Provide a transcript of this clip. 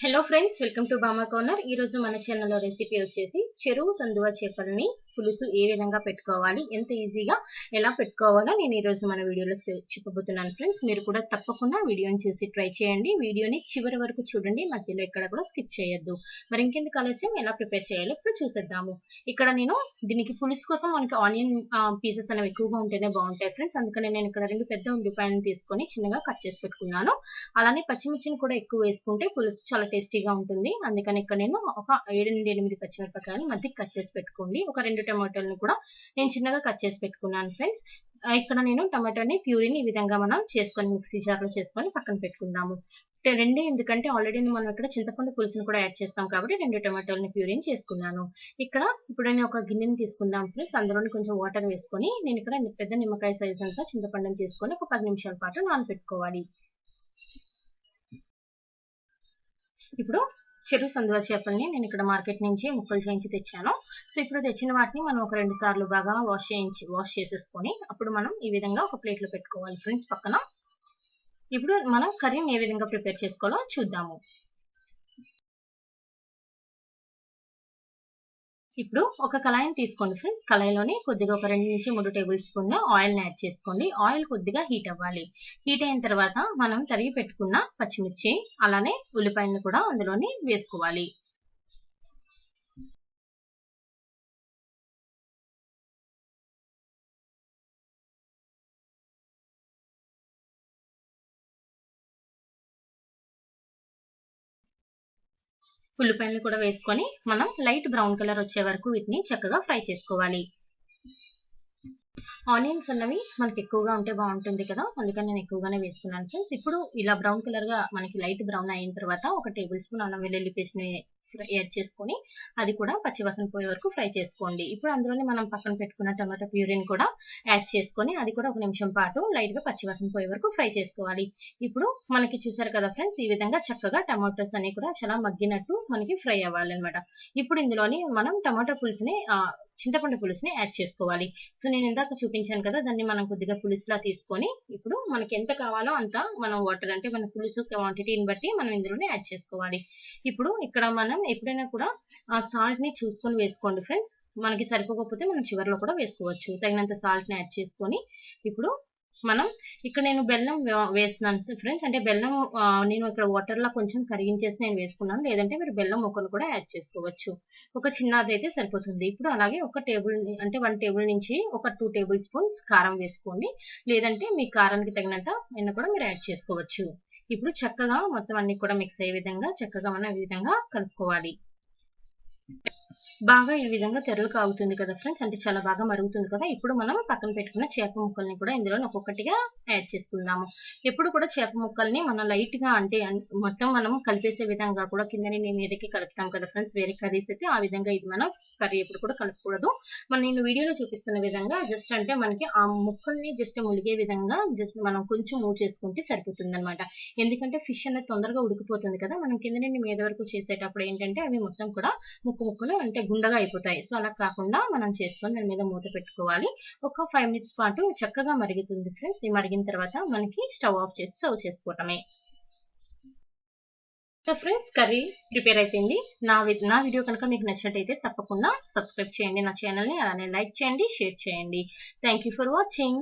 Hello friends, welcome to బామా corner. ఈ రోజు మన ఛానల్లో రెసిపీ వచ్చేసి చెరువు సందువ చేపల్ని పులుసు ఏ విధంగా పెట్టుకోవాలి, ఎంత ఈజీగా ఎలా పెట్టుకోవాలో నేను ఈ రోజు మన వీడియోలో చెప్పబోతున్నాను. ఫ్రెండ్స్, మీరు కూడా తప్పకుండా వీడియోని చూసి ట్రై చేయండి. వీడియోని చివరి వరకు చూడండి, మధ్యలో ఎక్కడ కూడా స్కిప్ చేయొద్దు. మరి ఇంకెందుకు ఆలస్యం, ఎలా ప్రిపేర్ చేయాలో ఇప్పుడు చూసేద్దాము. ఇక్కడ నేను దీనికి పులుసు కోసం మనకి ఆనియన్ పీసెస్ అనేవి ఎక్కువగా ఉంటేనే బాగుంటాయి ఫ్రెండ్స్. అందుకని నేను ఇక్కడ 2 పెద్ద ఉల్లిపాయలను తీసుకొని చిన్నగా కట్ చేసి పెట్టుకున్నాను. అలానే పచ్చిమిర్చిని కూడా ఎక్కువ వేసుకుంటే పులుసు చాలా టేస్టీగా ఉంటుంది. అందుకని ఇక్కడ నేను ఒక 7 నుండి 8 పచ్చిమిరపకాయలు మధ్యకి కట్ చేసి పెట్టుకోండి. ఒక 2 టమాటాలను కూడా నేను చిన్నగా కట్ చేసి పెట్టుకున్నాను ఫ్రెండ్స్. ఇక్కడ నేను టమాటాని ప్యూరీని ఈ విధంగా మనం చేసుకొని మిక్సీ జార్ లో చేసుకొని పక్కన పెట్టుకుందాము. రెండే, ఎందుకంటే ఆల్రెడీ మనం ఇక్కడ చింతపండు పులుసును కూడా యాడ్ చేస్తాం కాబట్టి 2 టమాటాలని ప్యూరీని చేసుకున్నాను. ఇప్పుడు నేను ఒక గిన్నెని తీసుకుందాం ఫ్రెండ్స్. అందులోని కొంచెం వాటర్ వేసుకొని నేను ఇక్కడ పెద్ద నిమ్మకాయ సైజ్ అంతా చింతపండుని తీసుకొని ఒక 10 నిమిషాల పాటు నానబెట్టుకోవాలి. ఇప్పుడు చెరువు సందువ చేపల్ని నేను ఇక్కడ మార్కెట్ నుంచి ముక్కలు చేయించి తెచ్చాను. సో ఇప్పుడు తెచ్చిన వాటిని మనం ఒక 2 సార్లు బాగా వాష్ చేసేసుకొని అప్పుడు మనం ఈ విధంగా ఒక ప్లేట్ లో పెట్టుకోవాలి ఫ్రెండ్స్ పక్కన. ఇప్పుడు మనం కర్రీని ఏ విధంగా ప్రిపేర్ చేసుకోవాలో చూద్దాము. ఇప్పుడు ఒక కళాయిని తీసుకోండి ఫ్రెండ్స్. కళాయిలోని కొద్దిగా ఒక 2 నుంచి 3 టేబుల్ స్పూన్ ఆయిల్ ని యాడ్ చేసుకోండి. ఆయిల్ కొద్దిగా హీట్ అవ్వాలి. హీట్ అయిన తర్వాత మనం తరిగి పెట్టుకున్న పచ్చిమిర్చి అలానే ఉల్లిపాయలను కూడా అందులోని వేసుకోవాలి. ఉల్లిపాయలను కూడా వేసుకొని మనం లైట్ బ్రౌన్ కలర్ వచ్చే వరకు వీటిని చక్కగా ఫ్రై చేసుకోవాలి. ఆనియన్స్ అన్నవి మనకి ఎక్కువగా ఉంటే బాగుంటుంది కదా, అందుకని నేను ఎక్కువగానే వేసుకున్నాను ఫ్రెండ్స్. ఇప్పుడు ఇలా బ్రౌన్ కలర్ గా మనకి లైట్ బ్రౌన్ అయిన తర్వాత ఒక టేబుల్ స్పూన్ అల్లం వెల్లుల్లి పేస్ట్ ని యాడ్ చేసుకొని అది కూడా పచ్చివాసన పోయే వరకు ఫ్రై చేసుకోండి. ఇప్పుడు అందులోనే మనం పక్కన పెట్టుకున్న టమాటా ప్యూరీని కూడా యాడ్ చేసుకొని అది కూడా 1 నిమిషం పాటు లైట్ గా పచ్చివాసన పోయే వరకు ఫ్రై చేసుకోవాలి. ఇప్పుడు మనకి చూసారు కదా ఫ్రెండ్స్, ఈ విధంగా చక్కగా టమాటోస్ అన్ని కూడా చాలా మగ్గినట్టు మనకి ఫ్రై అవ్వాలన్నమాట. ఇప్పుడు ఇందులోని మనం టమాటా పులుసుని చింతపండు పులుసుని యాడ్ చేసుకోవాలి. సో నేను ఇందాక చూపించాను కదా, దాన్ని మనం కొద్దిగా పులుసులా తీసుకొని ఇప్పుడు మనకి ఎంత కావాలో అంత మనం వాటర్, అంటే మన పులుసు క్వాంటిటీని బట్టి మనం ఇందులోనే యాడ్ చేసుకోవాలి. ఇప్పుడు ఇక్కడ మనం ఎప్పుడైనా కూడా ఆ సాల్ట్ ని చూసుకొని వేసుకోండి ఫ్రెండ్స్. మనకి సరిపోకపోతే మనం చివరిలో కూడా వేసుకోవచ్చు. తగినంత సాల్ట్ ని యాడ్ చేసుకొని ఇప్పుడు మనం ఇక్కడ నేను బెల్లం వేస్తున్నాను ఫ్రెండ్స్. అంటే బెల్లం నేను ఇక్కడ వాటర్ లా కొంచెం కరిగించేసి నేను వేసుకున్నాను. లేదంటే మీరు బెల్లం ముక్కను కూడా యాడ్ చేసుకోవచ్చు. ఒక చిన్నది అయితే సరిపోతుంది. ఇప్పుడు అలాగే ఒక టేబుల్, అంటే 1 టేబుల్ నుంచి ఒక 2 టేబుల్ స్పూన్స్ కారం వేసుకోండి. లేదంటే మీ కారానికి తగినంత అయినా కూడా మీరు యాడ్ చేసుకోవచ్చు. ఇప్పుడు చక్కగా మొత్తం అన్ని కూడా మిక్స్ అయ్యే విధంగా చక్కగా మనం ఈ విధంగా కలుపుకోవాలి. బాగా ఈ విధంగా తెరలు కాగుతుంది కదా ఫ్రెండ్స్, అంటే చాలా బాగా మరుగుతుంది కదా. ఇప్పుడు మనం పక్కన పెట్టుకున్న చేప ముక్కల్ని కూడా ఇందులో ఒక్కొక్కటిగా యాడ్ చేసుకుందాము. ఎప్పుడు కూడా చేప ముక్కల్ని మనం లైట్ గా, అంటే మొత్తం మనం కలిపేసే విధంగా కూడా కిందని మీదకి కలుపుతాం కదా ఫ్రెండ్స్ వేరే కర్రీస్ అయితే. ఆ విధంగా ఇది మనం కర్రీ ఎప్పుడు కూడా కలపకూడదు. నేను వీడియోలో చూపిస్తున్న విధంగా జస్ట్ అంటే మనకి ఆ ముక్కల్ని జస్ట్ ములిగే విధంగా జస్ట్ మనం కొంచెం మూవ్ చేసుకుంటే సరిపోతుంది అనమాట. ఎందుకంటే ఫిష్ అనేది తొందరగా ఉడికిపోతుంది కదా. మనం కింద నుండి మీద వరకు చేసేటప్పుడు ఏంటంటే అవి మొత్తం కూడా ముక్కలు అంటే గుండగా అయిపోతాయి. సో అలా కాకుండా మనం చేసుకొని దాని మీద మూత పెట్టుకోవాలి. ఒక 5 మినిట్స్ పాటు చక్కగా మరుగుతుంది ఫ్రెండ్స్. ఈ మరిగిన తర్వాత మనకి స్టవ్ ఆఫ్ చేసి సర్వ్ చేసుకోవటమే. సో ఫ్రెండ్స్, కర్రీ ప్రిపేర్ అయిపోయింది. నా వీడియో కనుక మీకు నచ్చినట్టయితే తప్పకుండా సబ్స్క్రైబ్ చేయండి నా ఛానల్ని. అలానే లైక్ చేయండి, షేర్ చేయండి. Thank you for watching.